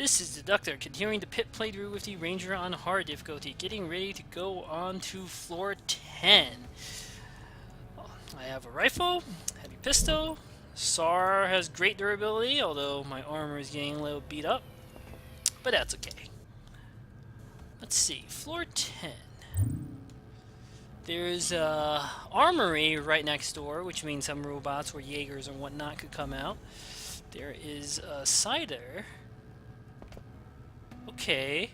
This is Deducter, continuing the pit playthrough with the Ranger on hard difficulty, getting ready to go on to floor 10. I have a rifle, heavy pistol. SAR has great durability, although my armor is getting a little beat up, but that's okay. Let's see, floor 10. There's a armory right next door, which means some robots or Jaegers or whatnot could come out. There is a cider. Okay,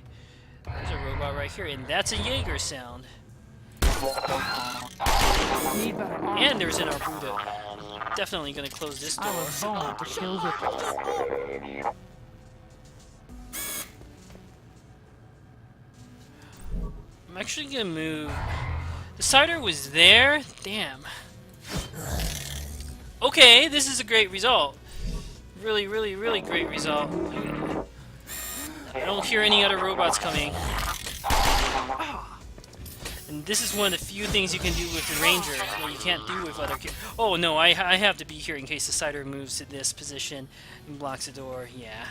there's a robot right here, and that's a Jaeger sound. And there's an Arbudo. Definitely gonna close this door. I'm actually gonna move. The cider was there? Damn. Okay, this is a great result. Really great result. I don't hear any other robots coming. And this is one of the few things you can do with the Ranger that you can't do with other Oh no, I have to be here in case the cider moves to this position and blocks the door. Yeah.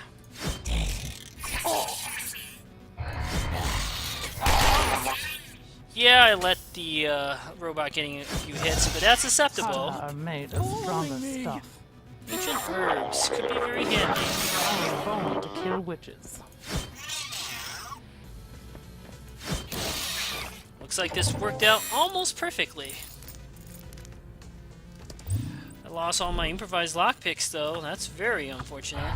Yeah, I let the robot getting a few hits, but that's acceptable. Are made of stronger stuff. Ancient herbs could be very handy. Bone to kill witches. Looks like this worked out almost perfectly. I lost all my improvised lockpicks though. That's very unfortunate.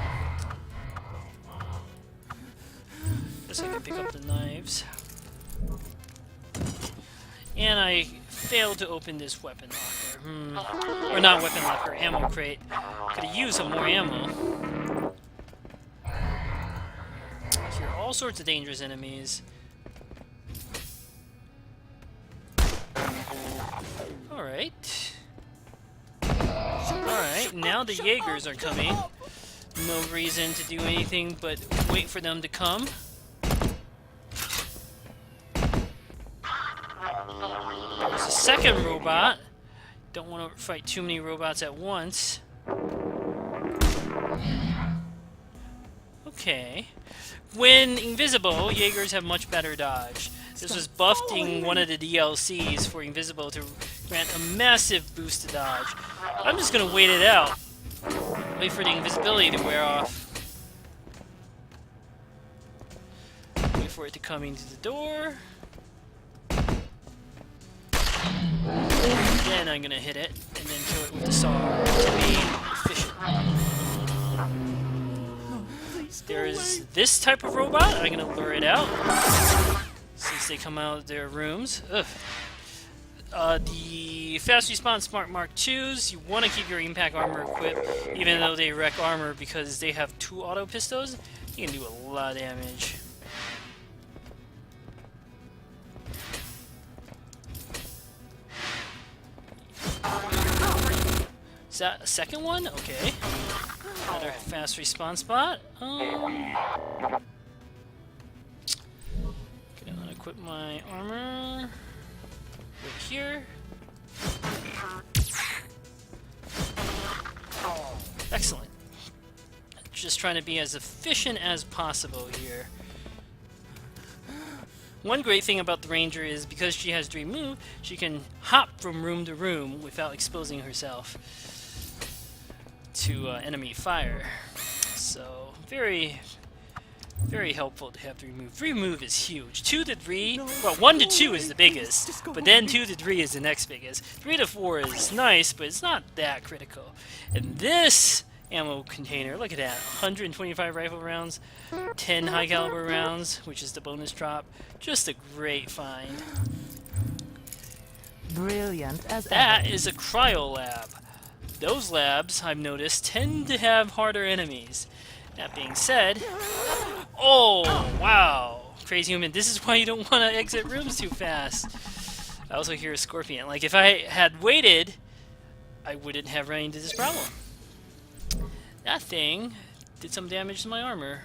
Guess I can pick up the knives. And I failed to open this weapon locker. Or not weapon locker, ammo crate. Could have used some more ammo. I hear all sorts of dangerous enemies. Alright. Alright, now the Jaegers are coming. No reason to do anything but wait for them to come. There's a second robot. Don't want to fight too many robots at once. Okay. When invisible, Jaegers have much better dodge. This was buffed in one of the DLCs for invisible to grant a massive boost to dodge. I'm just gonna wait it out. Wait for the invisibility to wear off. Wait for it to come into the door. Then I'm gonna hit it, and then kill it with the SAR to be efficient. There's this type of robot. I'm gonna lure it out since they come out of their rooms. Ugh. The fast response Smart Mark IIs, you want to keep your impact armor equipped, even though they wreck armor because they have 2 auto pistols. You can do a lot of damage. Is that a second one? Okay. Another fast response spot. Gonna equip my armor right here. Excellent. Just trying to be as efficient as possible here. One great thing about the Ranger is because she has Dream Move, she can hop from room to room without exposing herself to enemy fire. So, very helpful to have 3 move. 3 move is huge. 2 to 3, well, 1 to 2 is the biggest, but then 2 to 3 is the next biggest. 3 to 4 is nice, but it's not that critical. And this ammo container, look at that, 125 rifle rounds, 10 high caliber rounds, which is the bonus drop. Just a great find. Brilliant as That ever. is a cryo lab. Those labs, I've noticed, tend to have harder enemies. That being said, oh, wow. Crazy Human, this is why you don't want to exit rooms too fast. I also hear a scorpion. Like, if I had waited, I wouldn't have run into this problem. That thing did some damage to my armor.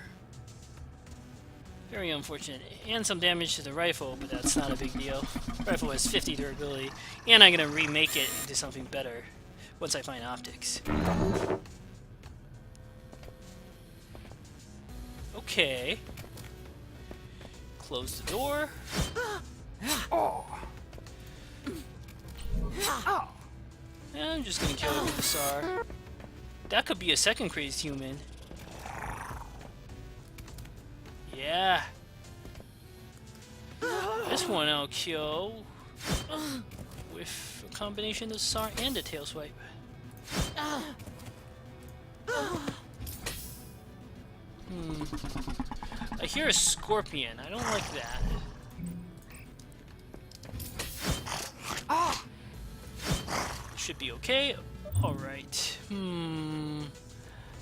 Very unfortunate. And some damage to the rifle, but that's not a big deal. Rifle has 50 durability, and I'm going to remake it into something better once I find optics. okay. Close the door. And I'm just gonna kill it with the SAR. That could be a second crazed human. Yeah. This one I'll kill with a combination of SAR and a tail swipe. I hear a scorpion. I don't like that. Should be okay. Alright.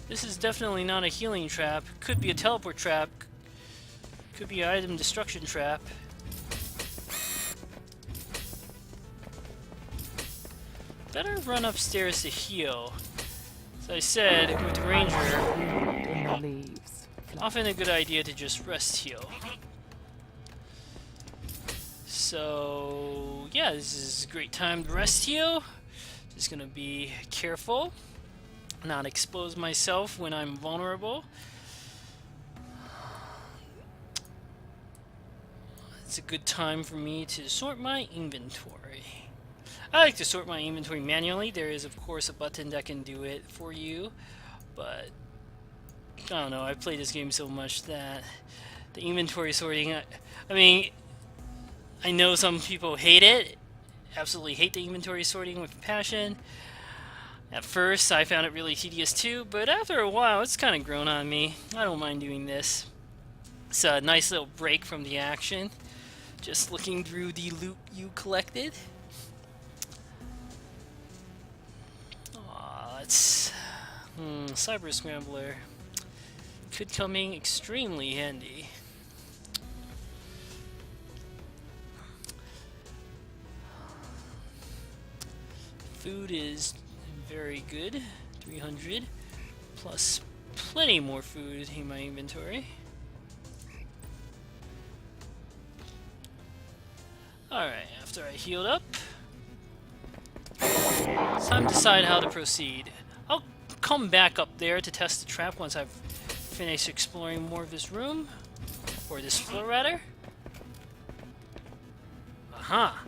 This is definitely not a healing trap. Could be a teleport trap. Could be an item destruction trap. Better run upstairs to heal. As I said, with the ranger, In the leaves. often a good idea to just rest heal. So yeah, this is a great time to rest heal. Just gonna be careful, not expose myself when I'm vulnerable. It's a good time for me to sort my inventory. I like to sort my inventory manually. There is, of course, a button that can do it for you, but I don't know. I've played this game so much that the inventory sorting, I mean, I know some people hate it, absolutely hate the inventory sorting with passion. At first, I found it really tedious too, but after a while, it's kind of grown on me. I don't mind doing this. It's a nice little break from the action. Just looking through the loot you collected. Let's... Cyber Scrambler could come in extremely handy. Food is very good. 300 plus plenty more food in my inventory. Alright, after I healed up, it's time to decide how to proceed. I'll come back up there to test the trap once I've finished exploring more of this room. Or this floor, rather. Aha!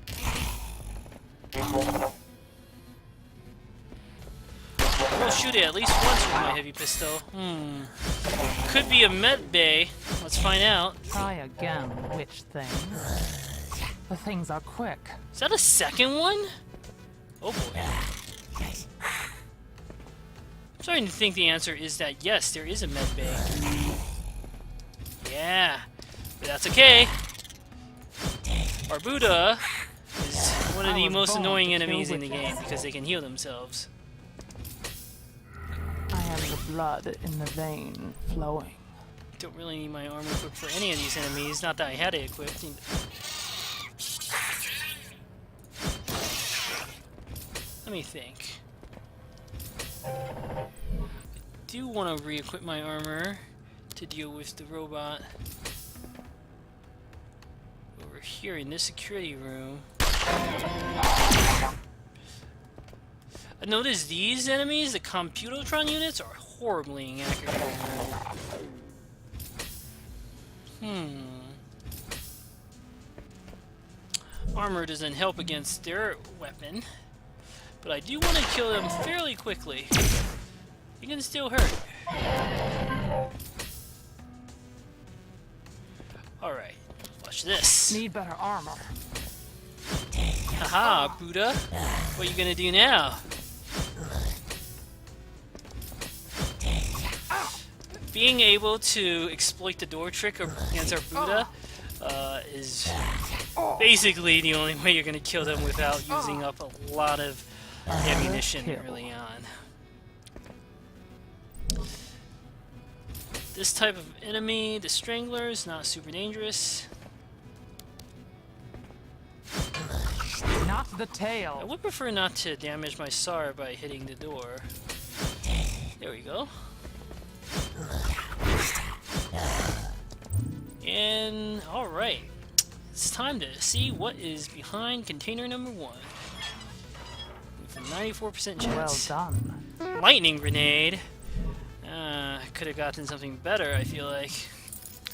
We'll shoot it at least once with my heavy pistol. Could be a med bay. Let's find out. Try again, witch things. The things are quick. Is that a second one? Oh boy. I'm starting to think the answer is that yes, there is a med bay. Yeah, but that's okay. Our Buddha is one of the most annoying enemies in the game because they can heal themselves. I have the blood in the vein flowing. Don't really need my armor equipped for any of these enemies, not that I had it equipped. Let me think. I do want to re-equip my armor to deal with the robot over here in this security room. I noticed these enemies, the Computotron units, are horribly inaccurate. Armor doesn't help against their weapon, but I do want to kill them fairly quickly. It can still hurt. Alright, watch this. Need better armor. Haha, Buddha. What are you gonna do now? Being able to exploit the door trick against our Buddha is basically the only way you're gonna kill them without using up a lot of ammunition early on. This type of enemy, the Strangler, is not super dangerous. Not the I tail. would prefer not to damage my SAR by hitting the door. There we go. And alright, it's time to see what is behind container number 1. With a 94% chance. Well done. Lightning grenade. Could have gotten something better, I feel like.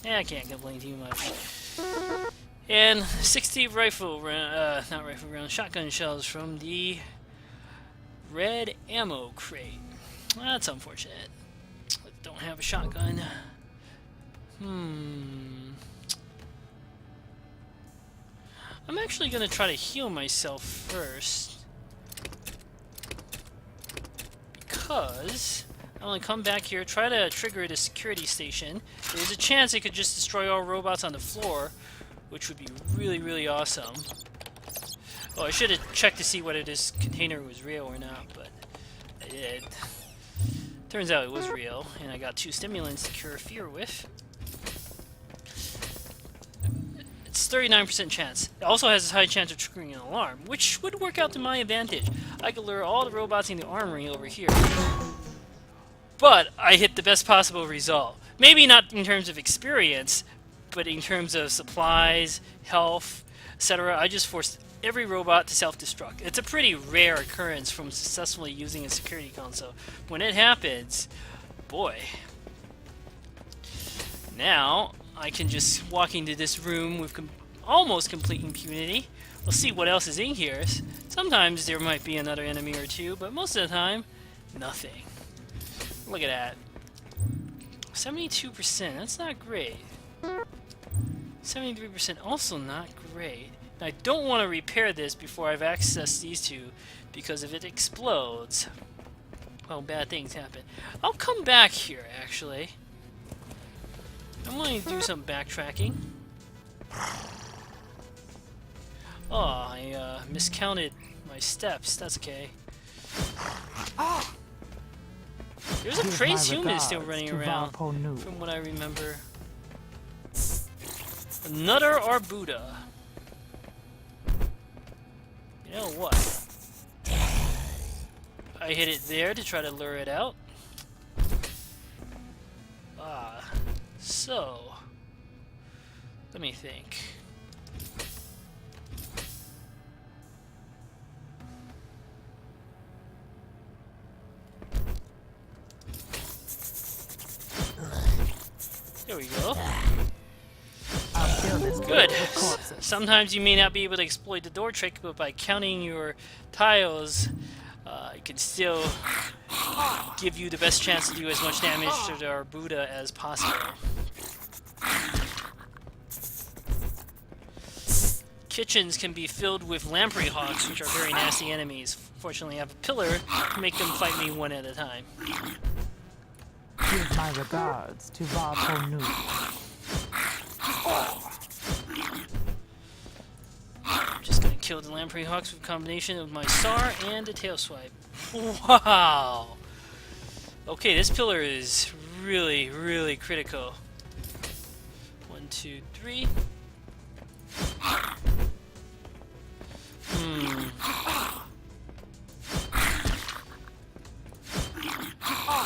Yeah, I can't complain too much. And 60 not rifle rounds, shotgun shells from the red ammo crate. That's unfortunate. I don't have a shotgun. I'm actually gonna try to heal myself first, because I want to come back here, try to trigger the security station. There's a chance it could just destroy all robots on the floor, which would be really, really awesome. Oh, I should have checked to see whether this container was real or not, but I did. Turns out it was real, and I got 2 stimulants to cure fear with. It's 39% chance. It also has a high chance of triggering an alarm, which would work out to my advantage. I could lure all the robots in the armory over here. But I hit the best possible result. Maybe not in terms of experience, but in terms of supplies, health, etc. I just forced every robot to self-destruct. It's a pretty rare occurrence from successfully using a security console. When it happens, boy. Now, I can just walk into this room with almost complete impunity. We'll see what else is in here. Sometimes there might be another enemy or two, but most of the time, nothing. Look at that. 72%, that's not great. 73%, also not great. Now, I don't want to repair this before I've accessed these two, because if it explodes, well, bad things happen. I'll come back here, actually. I'm going to do some backtracking. Oh, I miscounted my steps. That's okay. There's a crazed human still running around, from what I remember. Another Arbuda. You know what? I hit it there to try to lure it out. So, let me think. There we go. Good. Sometimes you may not be able to exploit the door trick, but by counting your tiles, it can still give you the best chance to do as much damage to the Arbuda as possible. Kitchens can be filled with lamprey hawks, which are very nasty enemies. Fortunately, I have a pillar to make them fight me one at a time. Give my regards to Varponu. I'm just gonna kill the lamprey hawks with a combination of my SAR and a tail swipe. Wow! Okay, this pillar is really, really critical. 1, 2, 3.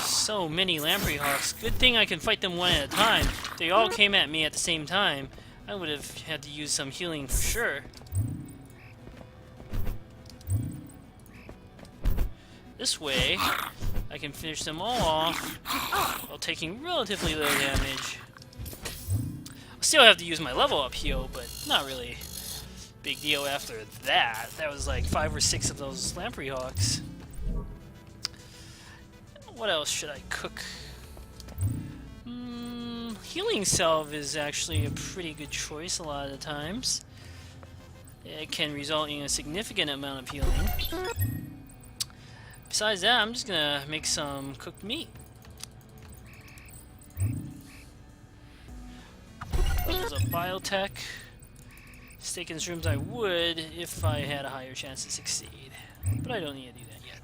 So many lamprey hawks. Good thing I can fight them one at a time. If they all came at me at the same time, I would have had to use some healing for sure. This way, I can finish them all off while taking relatively low damage. I'll still have to use my level up heal, but not really big deal after that. That was like 5 or 6 of those lamprey hawks. What else should I cook? Healing salve is actually a pretty good choice a lot of the times. It can result in a significant amount of healing. Besides that, I'm just gonna make some cooked meat. There's a biotech. Steak and shrooms I would if I had a higher chance to succeed. But I don't need to do that yet.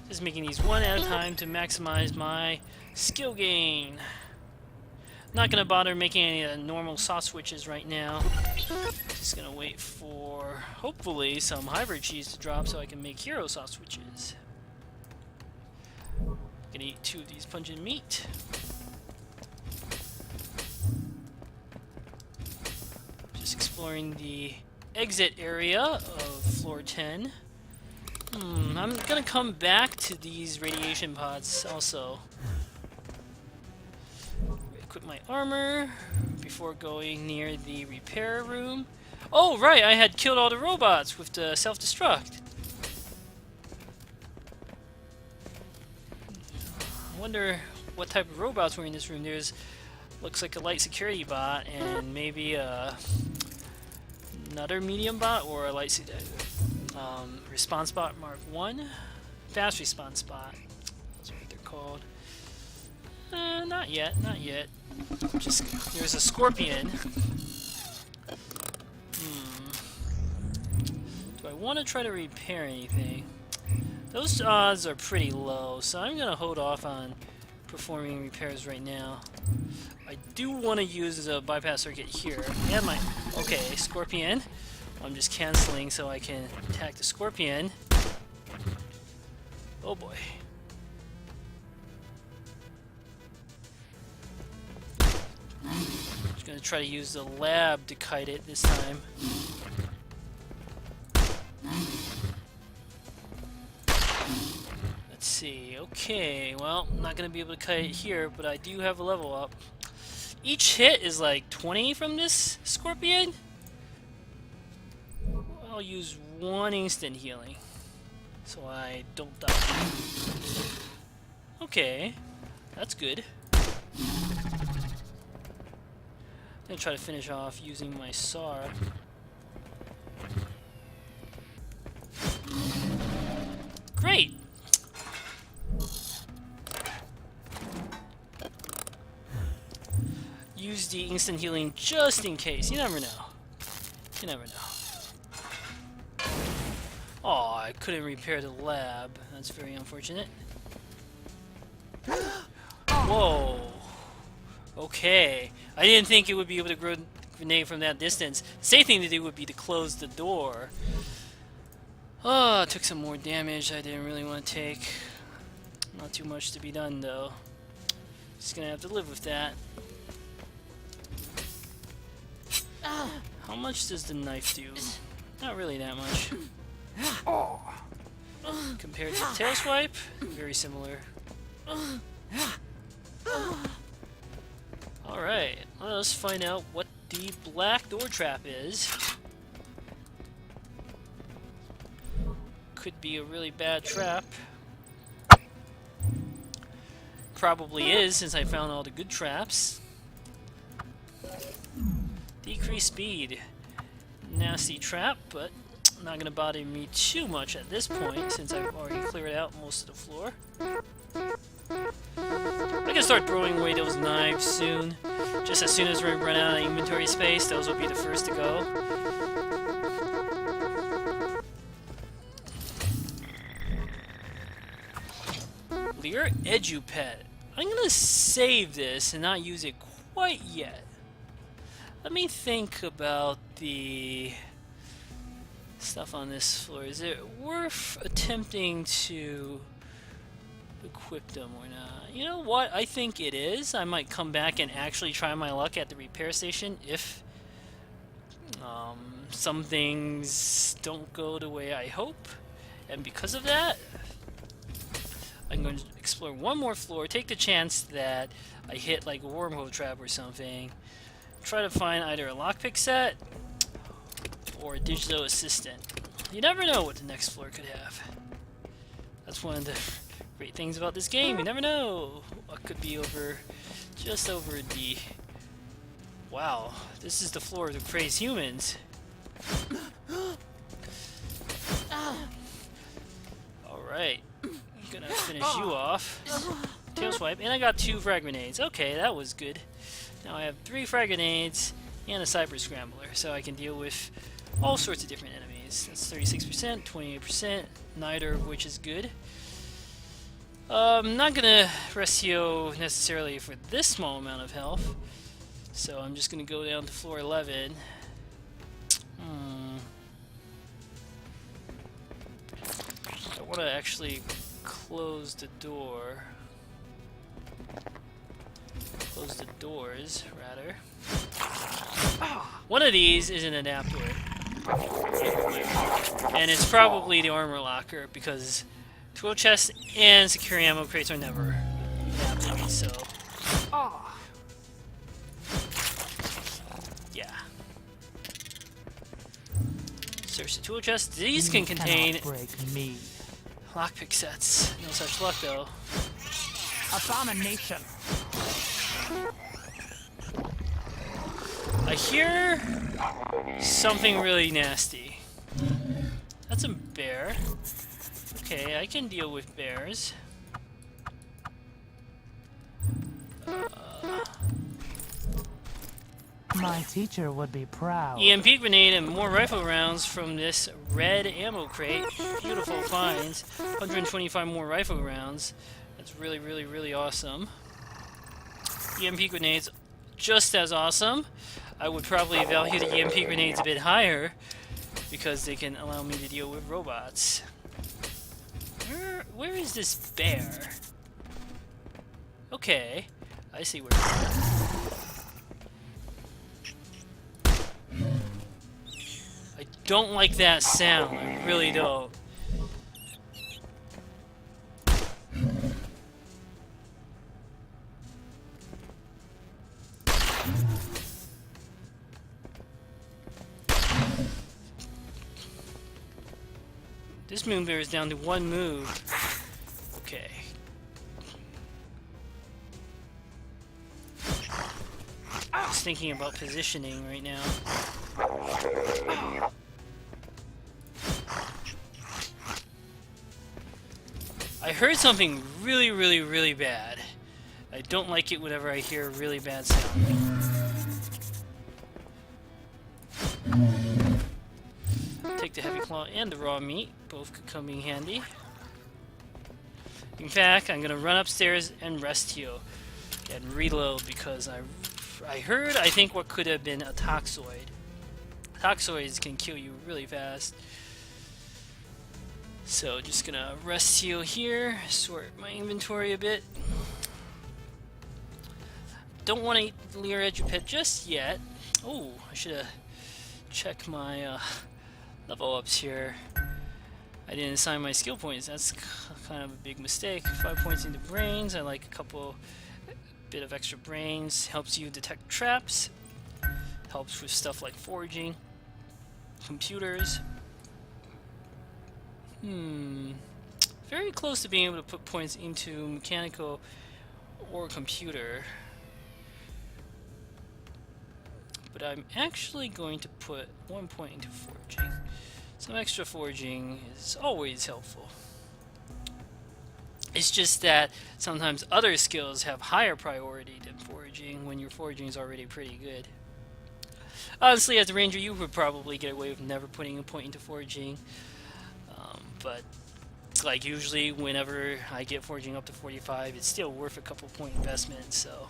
Just making these one at a time to maximize my skill gain. Not gonna bother making any normal sauce switches right now. Just gonna wait for, hopefully, some hybrid cheese to drop so I can make hero sauce switches. Gonna eat 2 of these pungent meat. Just exploring the exit area of floor 10. I'm gonna come back to these radiation pods also. Equip my armor before going near the repair room. Oh, right, I had killed all the robots with the self-destruct. I wonder what type of robots were in this room. There's, looks like a light security bot and maybe another medium bot or a light response bot Mark 1. Fast response bot. That's what they're called. Not yet, not yet. Just, there's a scorpion. Do I want to try to repair anything? Those odds are pretty low, so I'm going to hold off on performing repairs right now. I do want to use a bypass circuit here. And my... Okay, scorpion. I'm just canceling so I can attack the scorpion. Oh boy. Just going to try to use the lab to kite it this time. Let's see. Okay, well, I'm not going to be able to kite it here, but I do have a level up. Each hit is like 20 from this scorpion. I'll use one instant healing, so I don't die. Okay, that's good. I'm gonna try to finish off using my SAR. Great! Use the instant healing just in case. You never know. You never know. Oh, I couldn't repair the lab. That's very unfortunate. Whoa. Okay. I didn't think it would be able to grenade from that distance. The safe thing to do would be to close the door. Oh, it took some more damage I didn't really want to take. Not too much to be done, though. Just gonna have to live with that. How much does the knife do? Not really that much. Compared to the tail swipe, very similar. Alright, let's find out what the black door trap is. Could be a really bad trap. Probably is, since I found all the good traps. Decrease speed. Nasty trap, but not gonna bother me too much at this point, since I've already cleared out most of the floor. I can start throwing away those knives soon. Just as soon as we run out of inventory space, those will be the first to go. Liir edupet. I'm gonna save this and not use it quite yet. Let me think about the stuff on this floor. Is it worth attempting to equip them or not? You know what? I think it is. I might come back and actually try my luck at the repair station if some things don't go the way I hope. And because of that, I'm going to explore one more floor, take the chance that I hit like a wormhole trap or something. Try to find either a lockpick set or a digital assistant. You never know what the next floor could have. That's one of the great things about this game. You never know what could be over, just over the... Wow, this is the floor of the crazed humans. Alright, I'm gonna finish you off. Tail swipe, and I got 2 frag grenades. Okay, that was good. Now I have 3 frag grenades and a cyber scrambler, so I can deal with all sorts of different enemies. That's 36%, 28%, neither of which is good. I'm not gonna rescue necessarily for this small amount of health, so I'm just gonna go down to floor 11. I want to actually close the door. Close the doors, rather. One of these is an adapter. And it's probably the armor locker, because tool chests and secure ammo crates are never adapted, so... Search the tool chest. These can You contain cannot break me. lockpick sets. No such luck, though. Abomination. I hear something really nasty. That's a bear. Okay, I can deal with bears. My teacher would be proud. EMP grenade and more rifle rounds from this red ammo crate. Beautiful finds. 125 more rifle rounds. That's really, really, really awesome. EMP grenades, just as awesome. I would probably value the EMP grenades a bit higher because they can allow me to deal with robots. Where is this bear? Okay, I see where. I don't like that sound. I really don't. This moon bear is down to one move. Okay. I was thinking about positioning right now. I heard something really, really, really bad. I don't like it whenever I hear a really bad sound. Take the heavy claw and the raw meat. Both could come in handy. In fact, I'm gonna run upstairs and rest heal and reload because I heard, I think, what could have been a toxoid. Toxoids can kill you really fast. So just gonna rest heal here, sort my inventory a bit. Don't want to eat Liir edupet just yet. Oh, I should have checked my level ups here. I didn't assign my skill points. That's kind of a big mistake. 5 points into brains. I like a bit of extra brains. Helps you detect traps. Helps with stuff like foraging. Computers. Very close to being able to put points into mechanical or computer. But I'm actually going to put 1 point into foraging. Some extra foraging is always helpful. It's just that sometimes other skills have higher priority than foraging when your foraging is already pretty good. Honestly, as a ranger, you would probably get away with never putting a point into foraging. But like usually whenever I get foraging up to 45, it's still worth a couple point investment. So,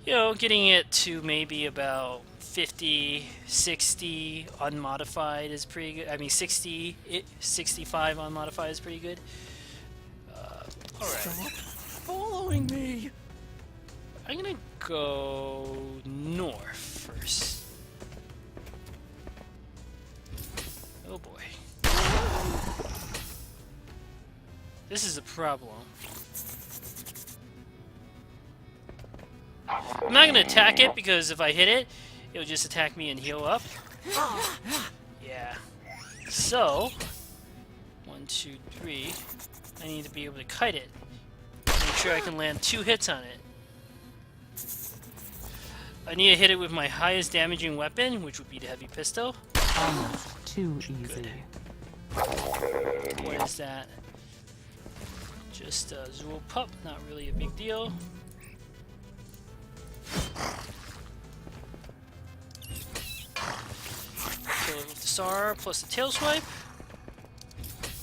you know, getting it to maybe about 50, 60 unmodified is pretty good. I mean, 60, 65 unmodified is pretty good. Alright. Stop following me! I'm gonna go north first. Oh boy. This is a problem. I'm not gonna attack it because if I hit it, it'll just attack me and heal up. Yeah. So, 1, 2, 3. I need to be able to kite it. Make sure I can land 2 hits on it. I need to hit it with my highest damaging weapon, which would be the heavy pistol. Almost too easy. What is that? Just a Zool pup, not really a big deal. Kill it with the SAR plus the tail swipe.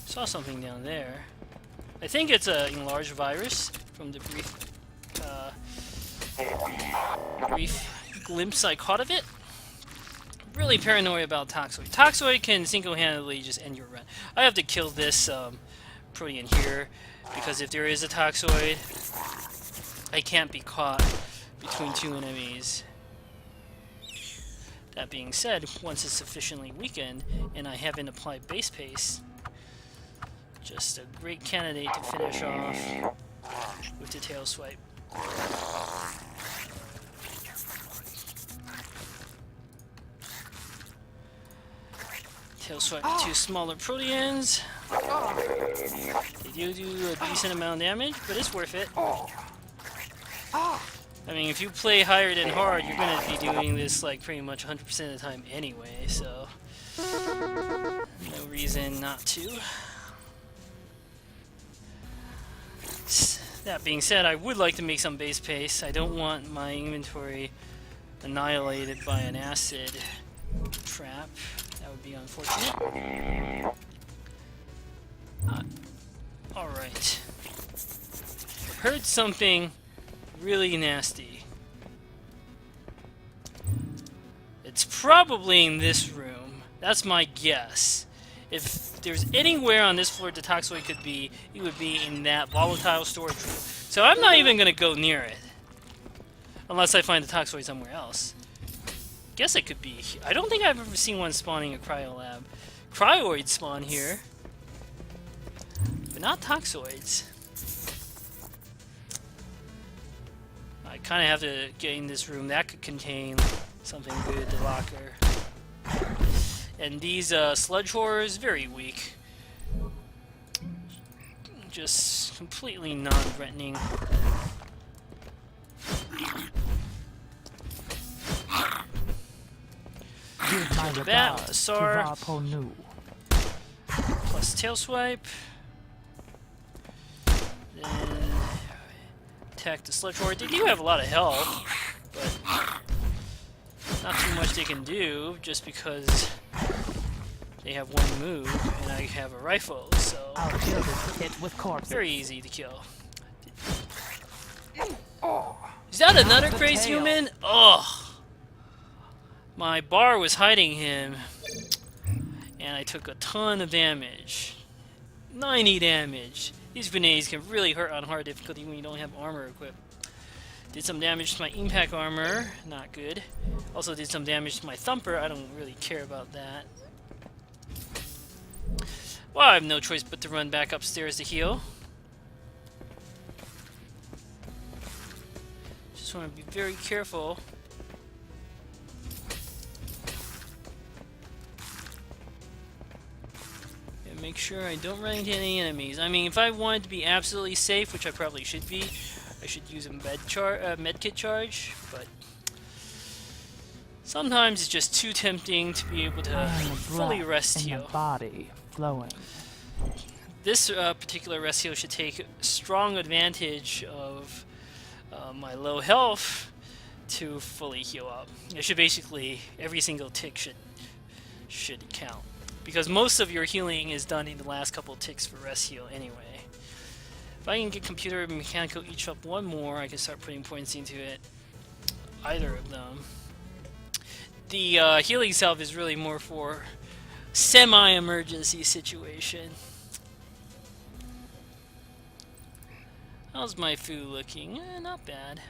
Saw something down there. I think it's a enlarged virus from the brief glimpse I caught of it. Really paranoid about Toxoid. Toxoid can single-handedly just end your run. I have to kill this protean here because if there is a Toxoid, I can't be caught between 2 enemies. That being said, once it's sufficiently weakened and I haven't applied base pace, just a great candidate to finish off with the tail swipe. Tail swipe the two smaller proteans. They do a decent amount of damage, but it's worth it. I mean, if you play higher than hard, you're gonna be doing this like pretty much 100% of the time anyway, so no reason not to. That being said, I would like to make some base pace. I don't want my inventory annihilated by an acid trap. That would be unfortunate. Alright. Heard something really nasty. It's probably in this room. That's my guess. If there's anywhere on this floor the toxoid could be, it would be in that volatile storage room. So I'm not even gonna go near it. Unless I find the toxoid somewhere else. Guess it could be. I don't think I've ever seen one spawning a cryolab. Cryoids spawn here. But not toxoids. I kind of have to get in this room. That could contain something good, the locker. And these sludge horrors, very weak. Just completely non-threatening. Give my Bat, regards to Sar. Varponu. Plus tail swipe. Then attack the sludge horde. They do have a lot of health, but not too much they can do just because they have one move and I have a rifle, so I'll kill this kit with corpses. very easy to kill. Is that another the crazed tail. human? Oh! My bar was hiding him, and I took a ton of damage. 90 damage. These grenades can really hurt on hard difficulty when you don't have armor equipped. Did some damage to my impact armor, not good. Also did some damage to my thumper, I don't really care about that. Well, I have no choice but to run back upstairs to heal. Just want to be very careful. And make sure I don't run into any enemies. I mean, if I wanted to be absolutely safe, which I probably should be, I should use a medkit charge, but sometimes it's just too tempting to be able to fully rest in heal. the body flowing. This particular rest heal should take strong advantage of my low health to fully heal up. It should basically, every single tick should count. Because most of your healing is done in the last couple of ticks for rest heal anyway. If I can get computer and mechanical each up one more, I can start putting points into it. Either of them. The healing salve is really more for semi-emergency situation. How's my food looking? Not bad.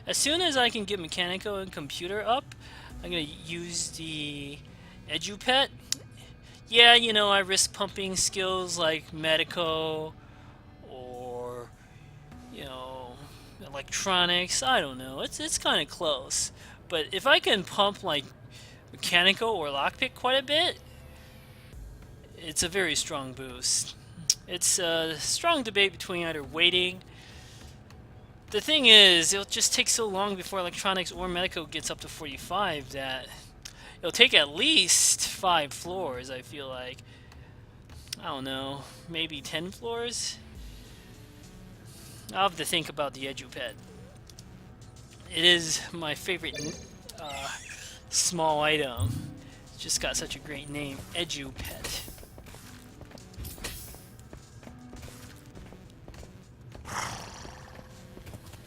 As soon as I can get mechanical and computer up, I'm gonna use the edupet. Yeah, you know, I risk pumping skills like medico or, you know, electronics. I don't know. It's kind of close. But if I can pump like mechanical or lockpick quite a bit, it's a very strong boost. It's a strong debate between either waiting. The thing is, it'll just take so long before electronics or medico gets up to 45 that it'll take at least 5 floors, I feel like. I don't know, maybe 10 floors? I'll have to think about the edupet. It is my favorite small item. It's just got such a great name, edupet.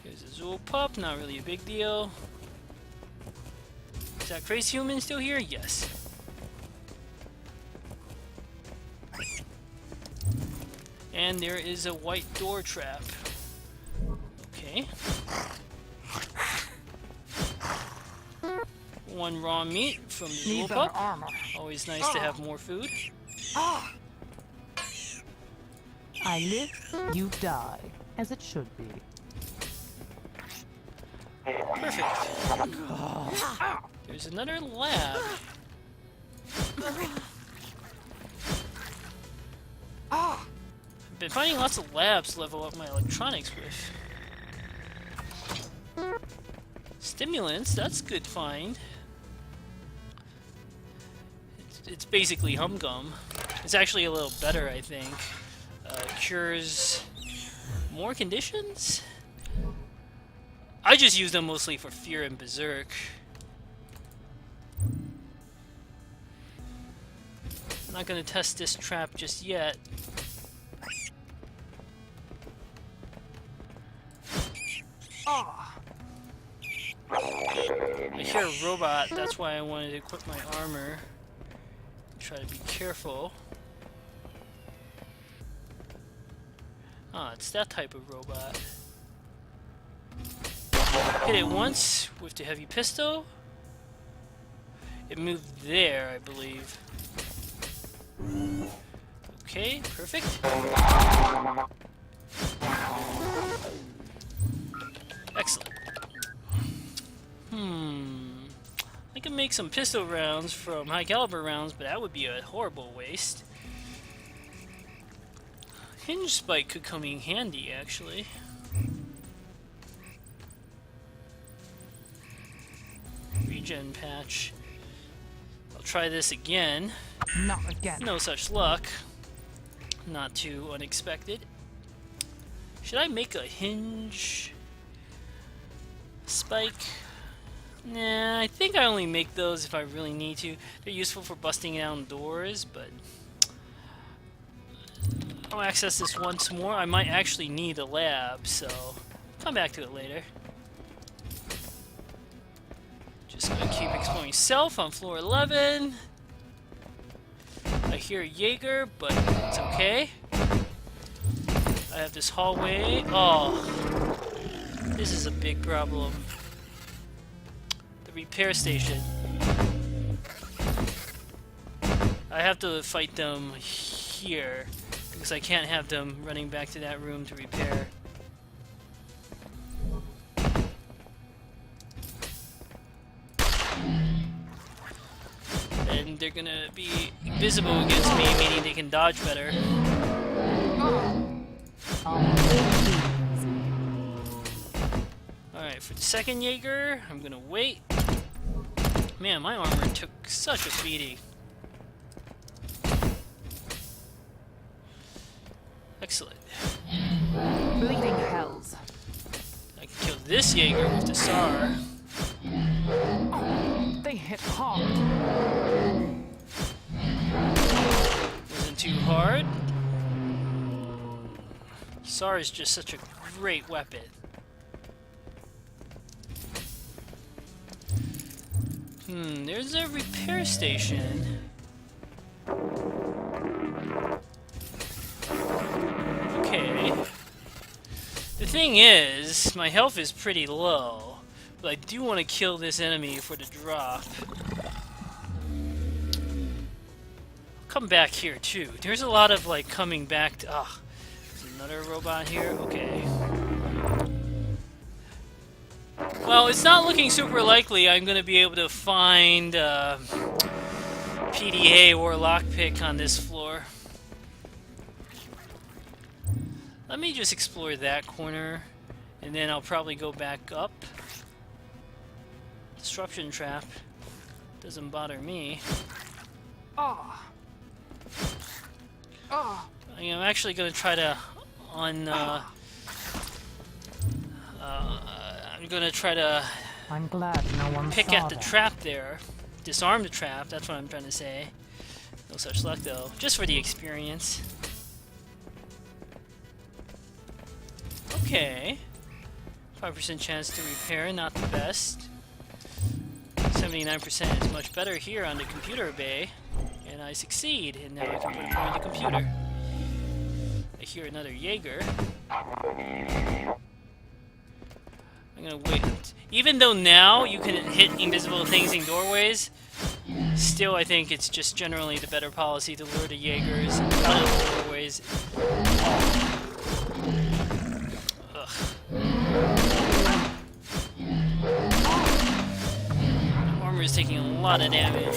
Here's a Zool pup, not really a big deal. Is that crazy human still here? Yes. And there is a white door trap. Okay. One raw meat from the Zool pup. Armor. Always nice to have more food. I live, you die, as it should be. Perfect. There's another lab. Ah! I've been finding lots of labs to level up my electronics with. Stimulants, that's good find. It's basically humgum. It's actually a little better, I think. Cures more conditions? I just use them mostly for fear and berserk. I'm not gonna test this trap just yet. Ah! I hear a robot, that's why I wanted to equip my armor. Try to be careful. Ah, it's that type of robot. Hit it once with the heavy pistol. It moved there, I believe. Okay, perfect. Excellent. I can make some pistol rounds from high caliber rounds, but that would be a horrible waste. Hinge spike could come in handy, actually. Regen patch. I'll try this again. Not again. No such luck. Not too unexpected. Should I make a hinge spike? Nah, I think I only make those if I really need to. They're useful for busting down doors, but I'll access this once more. I might actually need a lab, so come back to it later. Just gonna keep exploring self on floor 11. I hear Jaeger, but it's okay. I have this hallway. Oh, this is a big problem. The repair station. I have to fight them here because I can't have them running back to that room to repair. And they're gonna be invisible against me, meaning they can dodge better. Alright, for the second Jaeger, I'm gonna wait. Man, my armor took such a beating. Excellent. Bleeding hells. I can kill this Jaeger with the SAR. They hit hard. Wasn't too hard. SAR is just such a great weapon. There's a repair station. Okay. The thing is, my health is pretty low, but I do want to kill this enemy for the drop. Come back here too. There's a lot of like coming back to. Ah, there's another robot here. Okay. Well, it's not looking super likely I'm going to be able to find PDA or lockpick on this floor. Let me just explore that corner, and then I'll probably go back up. Disruption trap doesn't bother me. Ah! Ah! I'm actually going to try to I'm gonna try to I'm glad no one pick saw at the that. trap there. Disarm the trap, that's what I'm trying to say. No such luck though, just for the experience. Okay. 5% chance to repair, not the best. 79% is much better here on the computer bay. And I succeed, and now I can put it on the computer. I hear another Jaeger. I'm gonna wait. Even though now you can hit invisible things in doorways, still I think it's just generally the better policy to lure the Jaegers out of the doorways. Ugh. My armor is taking a lot of damage.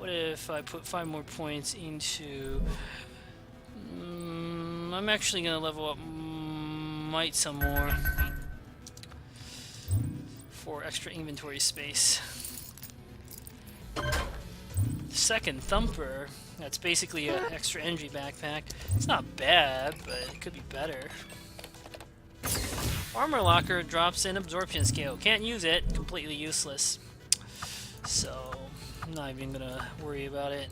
What if I put 5 more points into... I'm actually going to level up might some more for extra inventory space. Second thumper, that's basically an extra energy backpack. It's not bad, but it could be better. Armor locker drops in absorption scale. Can't use it, completely useless. So I'm not even gonna worry about it.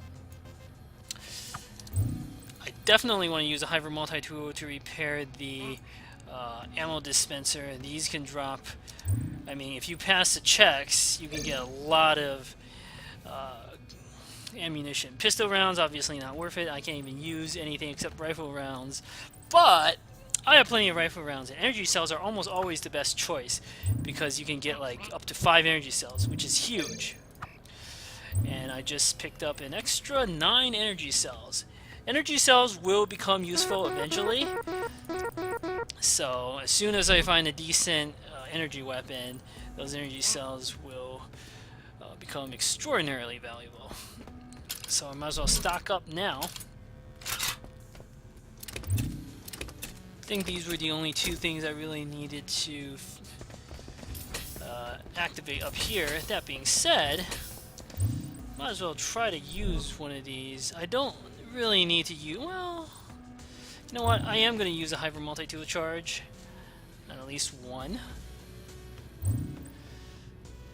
I definitely want to use a hyper multi-tool to repair the ammo dispenser. These can drop, I mean, if you pass the checks, you can get a lot of ammunition. Pistol rounds, obviously not worth it. I can't even use anything except rifle rounds. But I have plenty of rifle rounds, and energy cells are almost always the best choice because you can get like up to 5 energy cells, which is huge. And I just picked up an extra 9 energy cells. Energy cells will become useful eventually. So as soon as I find a decent energy weapon, those energy cells will become extraordinarily valuable. So I might as well stock up now. I think these were the only 2 things I really needed to activate up here. That being said, might as well try to use one of these. I don't really need to use... Well, you know what? I am going to use a hyper multi-tool charge. And at least one.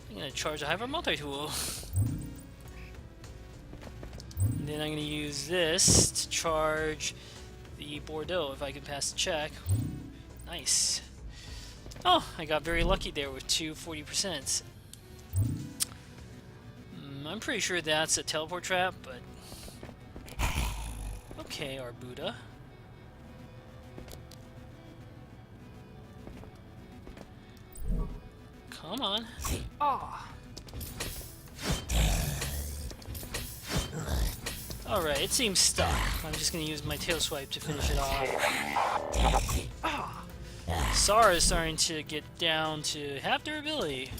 I'm going to charge a hyper multi-tool. And then I'm going to use this to charge the Bordeaux if I can pass the check. Nice. Oh, I got very lucky there with 2 40%. I'm pretty sure that's a teleport trap, but... Okay, our Buddha. Come on. Ah. Alright, it seems stuck. I'm just gonna use my tail swipe to finish it off. SAR is starting to get down to half durability.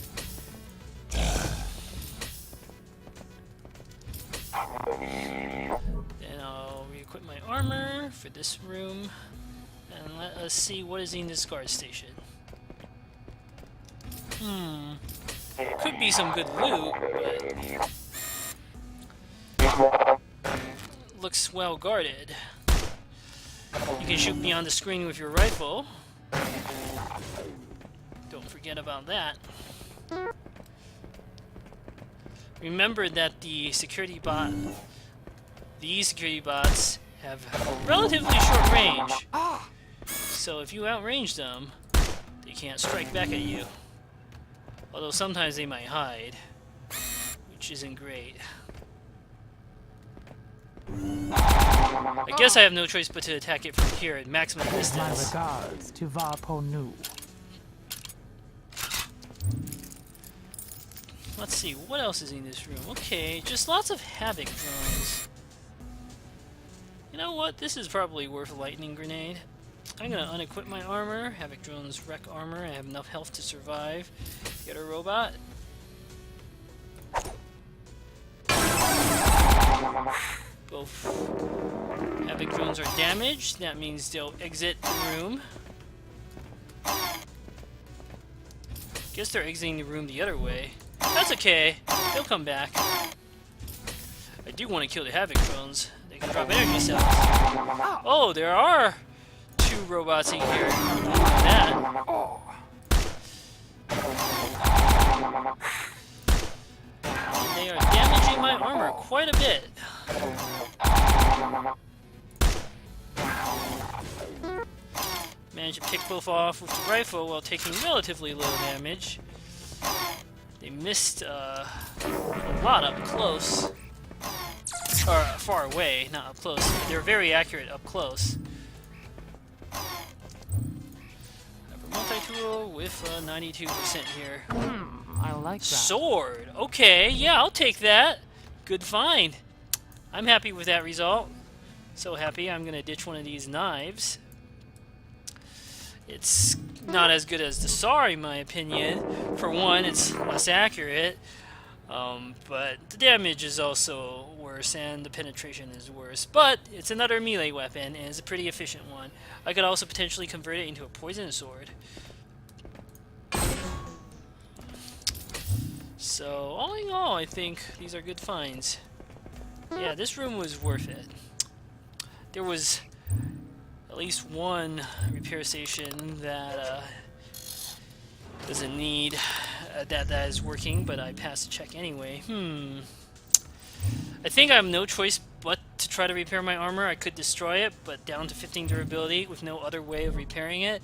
Then I'll re-equip my armor for this room. And let us see what is in this guard station. Could be some good loot, but looks well guarded. You can shoot beyond the screen with your rifle. Don't forget about that. Remember that these security bots have relatively short range. So if you outrange them, they can't strike back at you. Although sometimes they might hide, which isn't great. I guess I have no choice but to attack it from here at maximum My distance. regards to Varponu. Let's see, what else is in this room? Okay, just lots of Havoc drones. You know what? This is probably worth a lightning grenade. I'm gonna unequip my armor. Havoc drones wreck armor. I have enough health to survive. Get a robot. Both Havoc drones are damaged. That means they'll exit the room. Guess they're exiting the room the other way. That's okay. They'll come back. I do want to kill the Havoc drones. They can drop energy cells. Oh, there are 2 robots in here. That. They are damaging my armor quite a bit. Managed to pick both off with the rifle while taking relatively low damage. They missed a lot up close. Or far away, not up close. But they're very accurate up close. Multi-tool with 92% here. I like that. Sword! Okay, yeah, I'll take that. Good find. I'm happy with that result. So happy I'm gonna ditch one of these knives. It's not as good as the SAR in my opinion. For one, it's less accurate. But the damage is also worse, and the penetration is worse. But it's another melee weapon, and it's a pretty efficient one. I could also potentially convert it into a poison sword. So, all in all, I think these are good finds. Yeah, this room was worth it. There was at least one repair station that doesn't need that is working, but I passed a check anyway. I think I have no choice but to try to repair my armor. I could destroy it, but down to 15 durability with no other way of repairing it.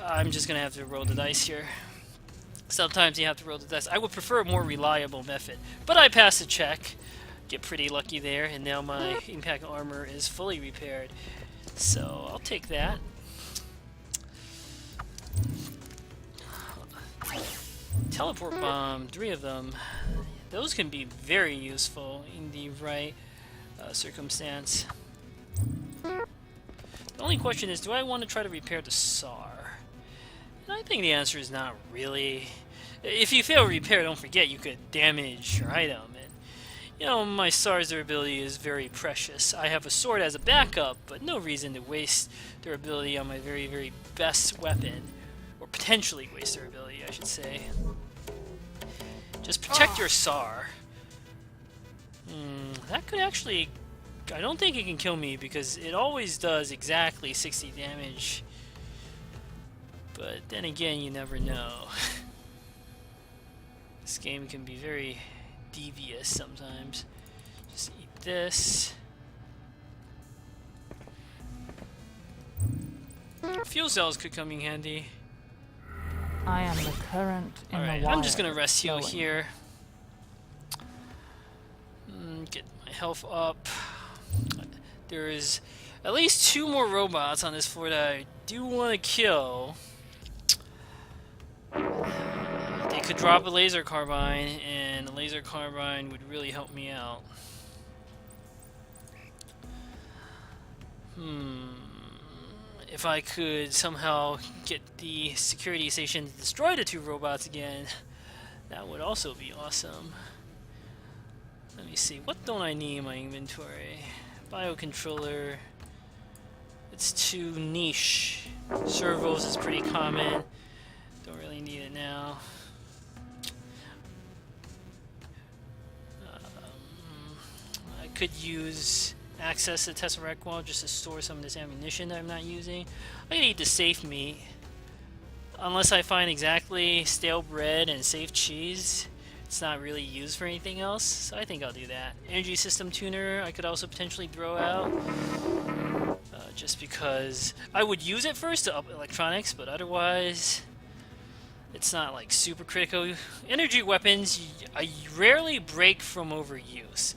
I'm just gonna have to roll the dice here. Sometimes you have to roll the dice. I would prefer a more reliable method, but I passed a check. Get pretty lucky there, and now my impact armor is fully repaired. So I'll take that. Teleport bomb, 3 of them. Those can be very useful in the right circumstance. The only question is, do I want to try to repair the SAR? And I think the answer is not really. If you fail to repair, don't forget you could damage your item. And, you know, my SAR's durability is very precious. I have a sword as a backup, but no reason to waste durability on my very, very best weapon. Or potentially waste durability, I should say. Just protect your SAR. That could actually... I don't think it can kill me because it always does exactly 60 damage. But then again, you never know. This game can be very devious sometimes. Just eat this. Fuel cells could come in handy. I am the current in Alright, the wire. I'm just gonna rest heal flowing. here. Get my health up. There is at least 2 more robots on this floor that I do want to kill. They could drop a laser carbine, and a laser carbine would really help me out. If I could somehow get the security station to destroy the 2 robots again, that would also be awesome. Let me see, what don't I need in my inventory? Biocontroller. It's too niche. Servos is pretty common. Don't really need it now. I could use access to Tesseract Wall just to store some of this ammunition that I'm not using. I could eat the safe meat. Unless I find exactly stale bread and safe cheese, it's not really used for anything else, so I think I'll do that. Energy system tuner I could also potentially throw out. Just because I would use it first to up electronics, but otherwise it's not like super critical. Energy weapons, I rarely break from overuse.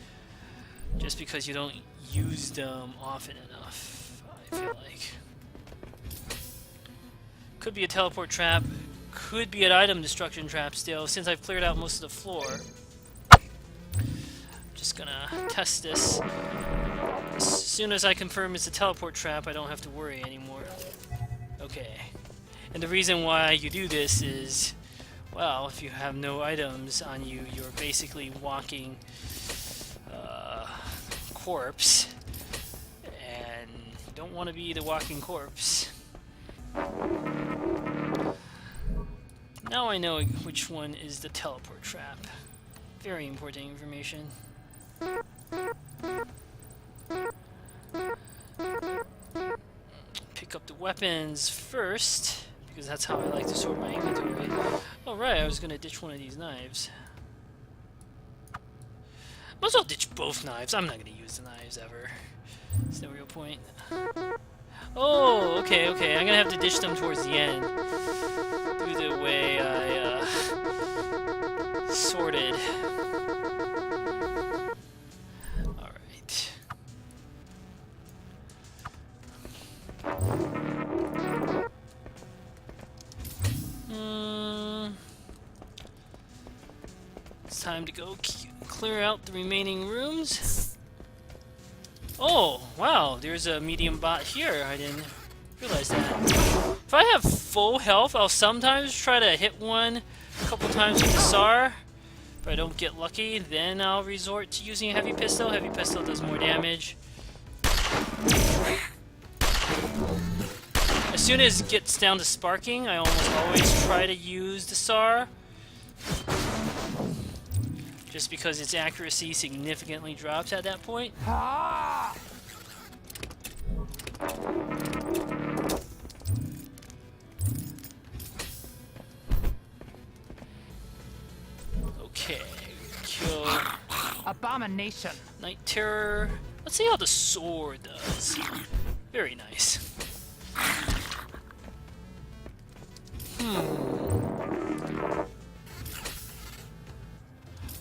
Just because you don't use them often enough, I feel like. Could be a teleport trap, could be an item destruction trap still, since I've cleared out most of the floor. Just gonna test this. As soon as I confirm it's a teleport trap, I don't have to worry anymore. Okay. And the reason why you do this is, well, if you have no items on you, you're basically walking corpse, and you don't want to be the walking corpse. Now I know which one is the teleport trap. Very important information. Pick up the weapons first, because that's how I like to sort my inventory. Alright, I was gonna ditch one of these knives. Might as well ditch both knives. I'm not gonna use the knives ever. There's no real point. Oh, okay, okay. I'm gonna have to ditch them towards the end. Do the way I sorted. Alright. It's time to go clear out the remaining rooms. Oh, wow, there's a medium bot here. I didn't realize that. If I have full health, I'll sometimes try to hit one a couple times with the SAR, If I don't get lucky, then I'll resort to using a heavy pistol. Heavy pistol does more damage. As soon as it gets down to sparking, I almost always try to use the SAR. Just because its accuracy significantly drops at that point. Ah! Okay, kill Abomination. Night Terror. Let's see how the sword does. Very nice.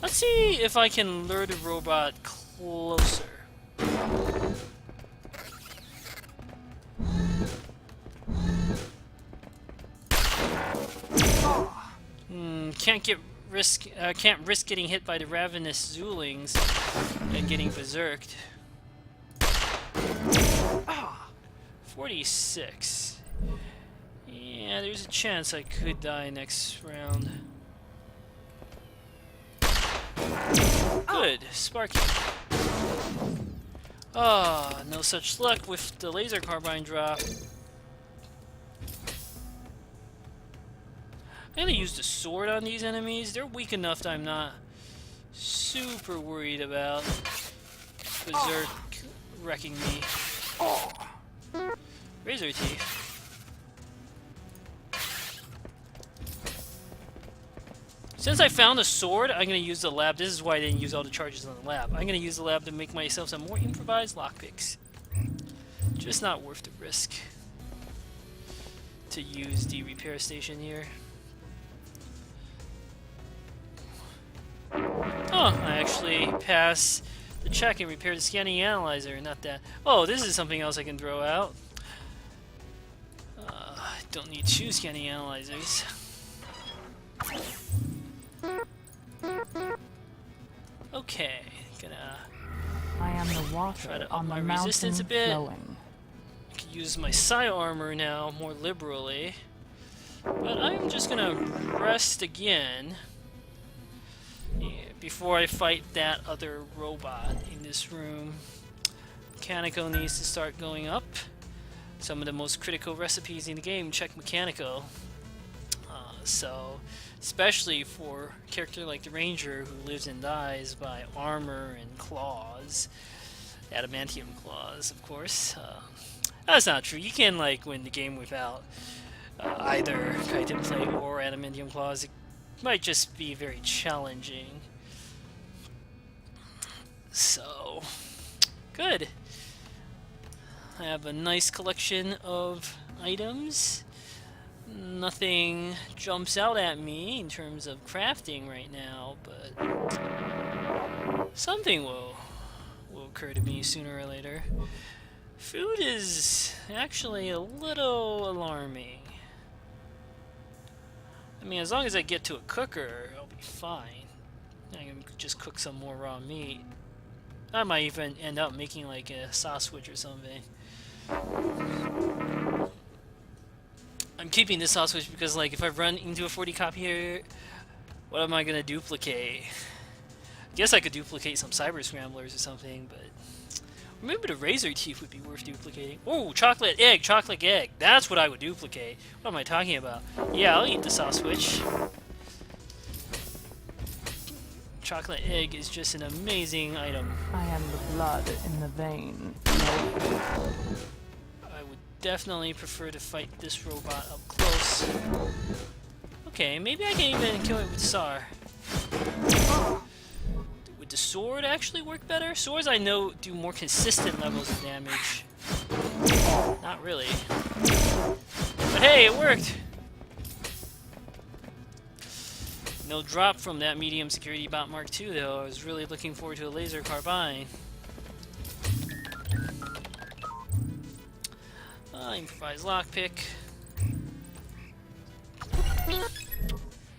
Let's see if I can lure the robot closer. Can't risk getting hit by the ravenous Zulings and getting berserked. 46. Yeah, there's a chance I could die next round. Good, Sparky. Ah, no such luck with the laser carbine drop. I'm gonna use the sword on these enemies. They're weak enough that I'm not super worried about Berserk wrecking me. Razor Teeth. Since I found a sword, I'm gonna use the lab. This is why I didn't use all the charges on the lab. I'm gonna use the lab to make myself some more improvised lockpicks. Just not worth the risk to use the repair station here. Oh, I actually passed the check and repaired the scanning analyzer, not that. Oh, this is something else I can throw out. I don't need 2 scanning analyzers. Okay, gonna I am the try water to up on my the mountain resistance a bit. flowing. I could use my psi armor now more liberally. But I'm just gonna rest again before I fight that other robot in this room. Mechanical needs to start going up. Some of the most critical recipes in the game check mechanical. So, especially for a character like the Ranger who lives and dies by armor and claws. Adamantium claws, of course. That's not true. You can like win the game without either chitin plate or adamantium claws. It might just be very challenging. So, good. I have a nice collection of items. Nothing jumps out at me in terms of crafting right now, but something will occur to me sooner or later. Food is actually a little alarming. I mean, as long as I get to a cooker, I'll be fine. I can just cook some more raw meat. I might even end up making like a sausage or something. I'm keeping this sausage because, like, if I run into a 40 copy here, what am I gonna duplicate? I guess I could duplicate some cyber scramblers or something, but maybe the razor teeth would be worth duplicating. Oh, chocolate egg, chocolate egg. That's what I would duplicate. What am I talking about? Yeah, I'll eat the sausage. Chocolate egg is just an amazing item. I am the blood in the vein. I would definitely prefer to fight this robot up close. Okay, maybe I can even kill it with SAR. Would the sword actually work better? Swords, I know, do more consistent levels of damage. Not really. But hey, it worked! No drop from that medium security bot Mark II, though. I was really looking forward to a laser carbine. Improvised lockpick.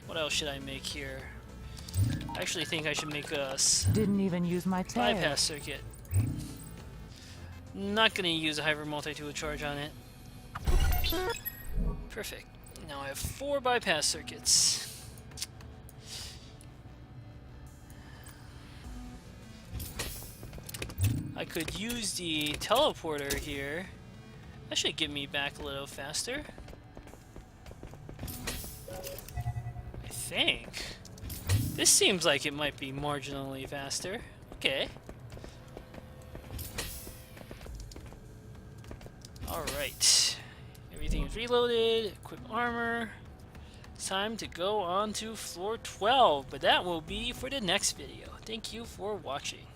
What else should I make here? I actually think I should make a Didn't even use my tail. bypass circuit. Not gonna use a hyper multi-tool charge on it. Perfect. Now I have 4 bypass circuits. I could use the teleporter here. That should get me back a little faster. I think. This seems like it might be marginally faster. Okay. Alright. Everything's reloaded. Equip armor. It's time to go on to floor 12, but that will be for the next video. Thank you for watching.